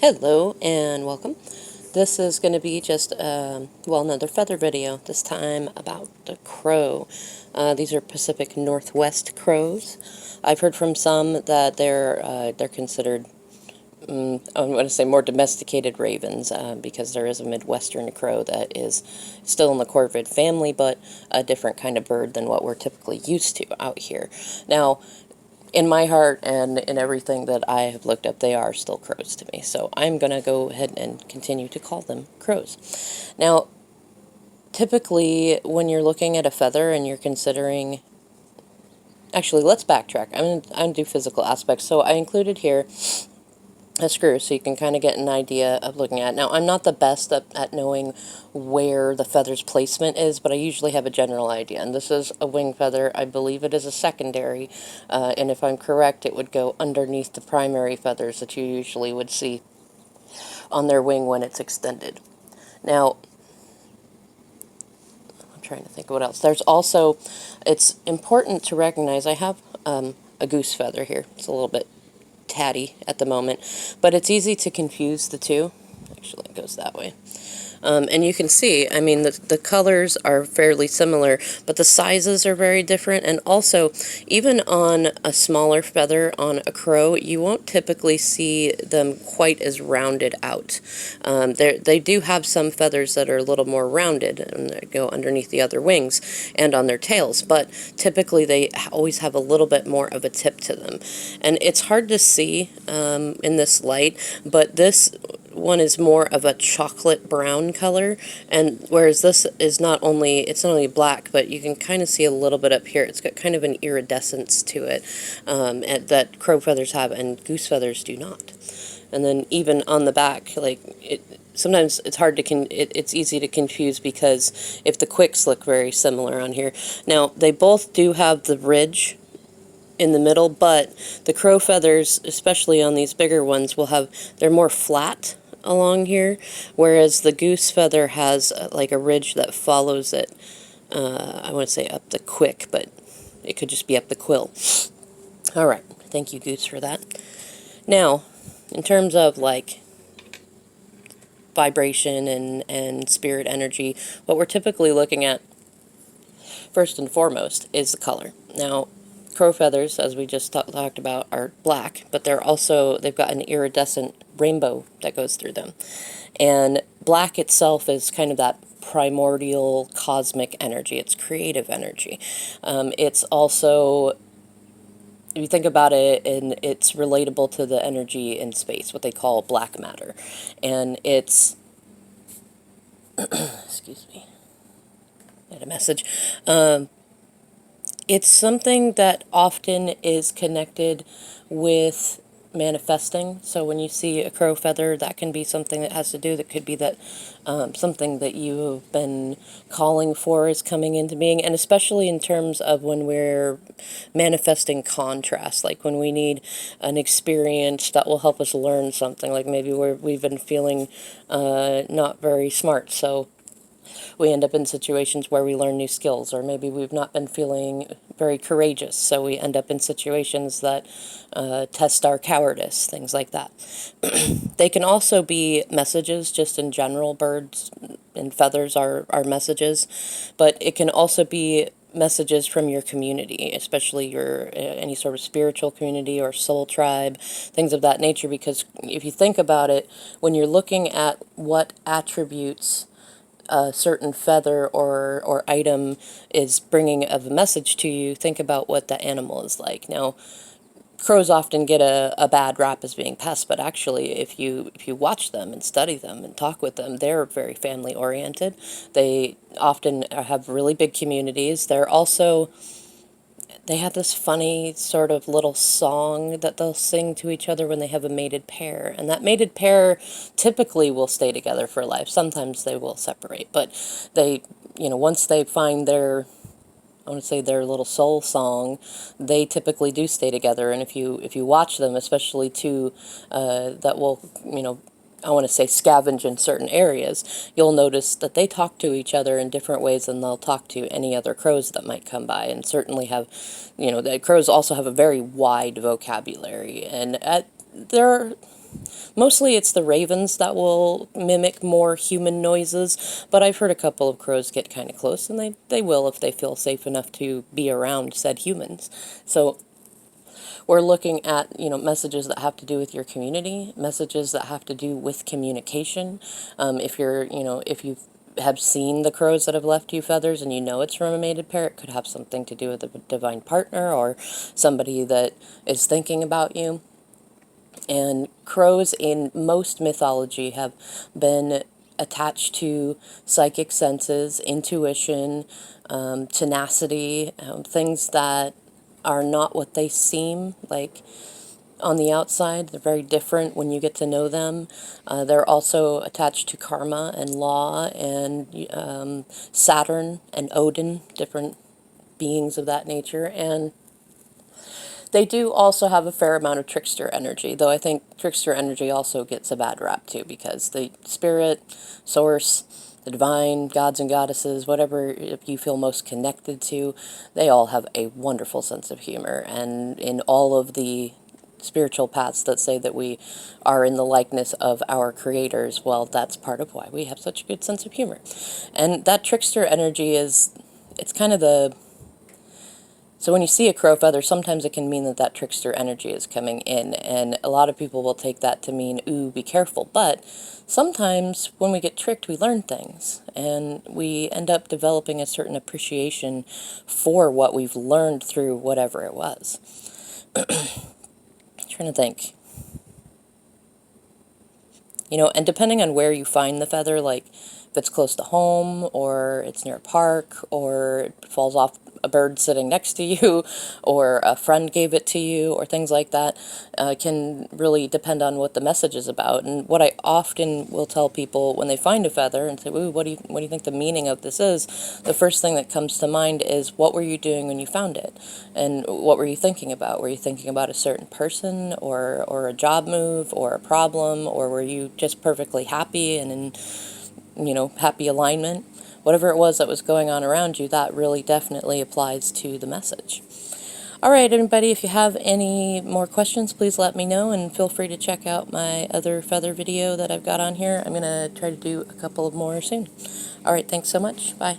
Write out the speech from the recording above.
Hello and welcome. This is going to be just, another feather video, this time about the crow. These are Pacific Northwest crows. I've heard from some that they're considered, I'm going to say more domesticated ravens, because there is a Midwestern crow that is still in the corvid family, but a different kind of bird than what we're typically used to out here. Now, in my heart and in everything that I have looked up, they are still crows to me. So I'm going to go ahead and continue to call them crows. Now, typically, when you're looking at a feather and you're considering... Actually, let's backtrack. I'm going to do physical aspects. So I included here a screw so you can kind of get an idea of looking at it. Now, I'm not the best at knowing where the feather's placement is, but I usually have a general idea. And this is a wing feather. I believe it is a secondary, and if I'm correct, it would go underneath the primary feathers that you usually would see on their wing when it's extended. Now, I'm trying to think of what else. There's also, it's important to recognize, I have a goose feather here. It's a little bit tatty at the moment, but it's easy to confuse the two. Actually, it goes that way. And you can see, I mean, the colors are fairly similar, but the sizes are very different. And also, even on a smaller feather on a crow, you won't typically see them quite as rounded out. They do have some feathers that are a little more rounded and that go underneath the other wings and on their tails, but typically they always have a little bit more of a tip to them. And it's hard to see in this light, but this one is more of a chocolate brown color, and whereas this is not only, it's not only black, but you can kind of see a little bit up here. It's got kind of an iridescence to it, that crow feathers have, and goose feathers do not. And then even on the back, like, sometimes it's hard to, it's easy to confuse because if the quicks look very similar on here. Now, they both do have the ridge in the middle, but the crow feathers, especially on these bigger ones, they're more flat along here, whereas the goose feather has like a ridge that follows it. I want to say up the quick, but it could just be up the quill. All right, thank you, Goose, for that. Now, in terms of like vibration and spirit energy, what we're typically looking at first and foremost is the color. Now, crow feathers, as we just talked about, are black, but they've got an iridescent rainbow that goes through them. And black itself is kind of that primordial cosmic energy. It's creative energy. It's also, if you think about it, and it's relatable to the energy in space, what they call black matter. And it's, excuse me, I had a message. It's something that often is connected with manifesting. So when you see a crow feather, that can be something that has to do, that could be that something that you've been calling for is coming into being. And especially in terms of when we're manifesting contrast, like when we need an experience that will help us learn something, like maybe we've been feeling not very smart, so we end up in situations where we learn new skills, or maybe we've not been feeling very courageous, so we end up in situations that test our cowardice, things like that. They can also be messages, just in general. Birds and feathers are messages, but it can also be messages from your community, especially your any sort of spiritual community or soul tribe, things of that nature, because if you think about it, when you're looking at what attributes a certain feather or item is bringing of a message to you, think about what the animal is like. Now, crows often get a bad rap as being pests, but actually, if you watch them and study them and talk with them, they're very family oriented. They often have really big communities. They have this funny sort of little song that they'll sing to each other when they have a mated pair. And that mated pair typically will stay together for life. Sometimes they will separate, but once they find I want to say their little soul song, they typically do stay together. And if you watch them, especially two that will, I want to say scavenge in certain areas, you'll notice that they talk to each other in different ways than they'll talk to any other crows that might come by, and certainly have, the crows also have a very wide vocabulary, and they're Mostly it's the ravens that will mimic more human noises, but I've heard a couple of crows get kind of close, and they will if they feel safe enough to be around said humans. So we're looking at, messages that have to do with your community, messages that have to do with communication. If you're, if you have seen the crows that have left you feathers and you know it's from a mated pair, it could have something to do with a divine partner or somebody that is thinking about you. And crows in most mythology have been attached to psychic senses, intuition, tenacity, things that are not what they seem like on the outside. They're very different when you get to know them. They're also attached to karma and law and Saturn and Odin, different beings of that nature. And they do also have a fair amount of trickster energy, though I think trickster energy also gets a bad rap too, because the spirit, source, the divine, gods and goddesses, whatever you feel most connected to, they all have a wonderful sense of humor. And in all of the spiritual paths that say that we are in the likeness of our creators, well, that's part of why we have such a good sense of humor. And that trickster energy it's kind of the... So when you see a crow feather, sometimes it can mean that that trickster energy is coming in, and a lot of people will take that to mean, ooh, be careful. But sometimes when we get tricked, we learn things, and we end up developing a certain appreciation for what we've learned through whatever it was. Trying to think. And depending on where you find the feather, like if it's close to home, or it's near a park, or it falls off a bird sitting next to you, or a friend gave it to you, or things like that, can really depend on what the message is about. And what I often will tell people when they find a feather and say, "Ooh, what do you think the meaning of this is?" The first thing that comes to mind is, what were you doing when you found it, and what were you thinking about? Were you thinking about a certain person, or a job move, or a problem, or were you just perfectly happy and in happy alignment? Whatever it was that was going on around you, that really definitely applies to the message. All right, everybody, if you have any more questions, please let me know, and feel free to check out my other feather video that I've got on here. I'm going to try to do a couple of more soon. All right, thanks so much. Bye.